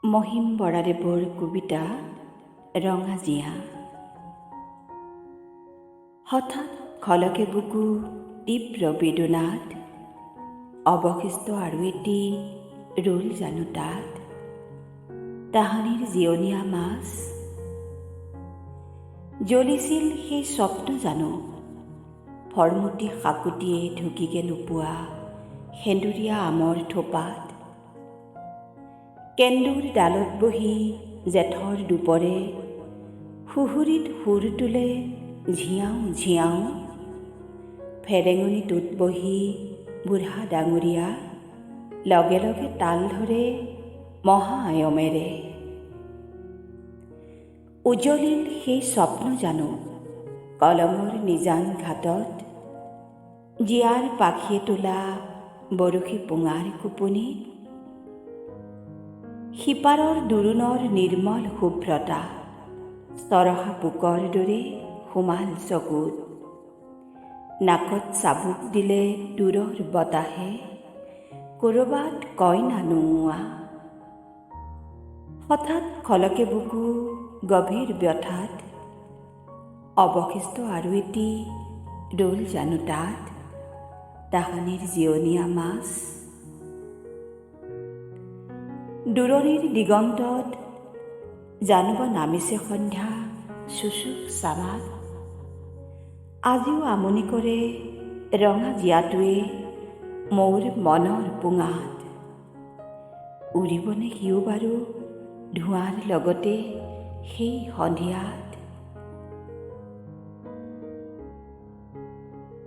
মহিম বৰাদেৱৰ কবিতা ৰঙাজিয়া। হঠাৎ খলকে বুকু তীব্ৰ বেদনাত, অৱশিষ্ট আৰু এটি ৰ'ল জানো তাত, তাহানিৰ জিয়নীয়া মাছ। জ্বলিছিল সেই স্বপ্ন জানো, ফৰমুটি শাকুটিয়ে ঢুকিকে নোপোৱা সেন্দুৰীয়া আমৰ থোপাত। কেন্দুৰ ডালত বহি জেঠৰ দুপৰে সুহুৰিত সুৰ তোলে ঝিয়াও ঝিয়াও, ফেৰেঙনিটোত বহি বুঢ়া ডাঙৰীয়া লগে লগে তাল ধৰে মহা আয়মেৰে। উজলিল সেই স্বপ্ন জানো কলমৰ নিজান ঘাটত, জীয়াৰ পাখিয়ে তোলা বৰশী পোঙাৰ কোপনি। সিপাৰৰ দোৰোণৰ নিৰ্মল শুভ্ৰতা চৰহা পোকৰ দৰে সোমাল চকুত, নাকত চাবুক দিলে দূৰৰ বতাহে ক'ৰবাত কয় না নোওৱা। হঠাৎ খলকে বুকু গভীৰ ব্যথাত, অৱশিষ্ট আৰু এটি ৰ'ল জানো তাত, তাহানিৰ জিয়নীয়া মাছ। দূৰণিৰ দিগন্তত জানোবা নামিছে সন্ধ্যা চুচুক চামাক, আজিও আমনি কৰে ৰঙা জীয়াটোৱে মোৰ মনৰ পোঙাত। উৰিবনে সিও বাৰু ধোঁৱাৰ লগতে সেই সন্ধিয়াত।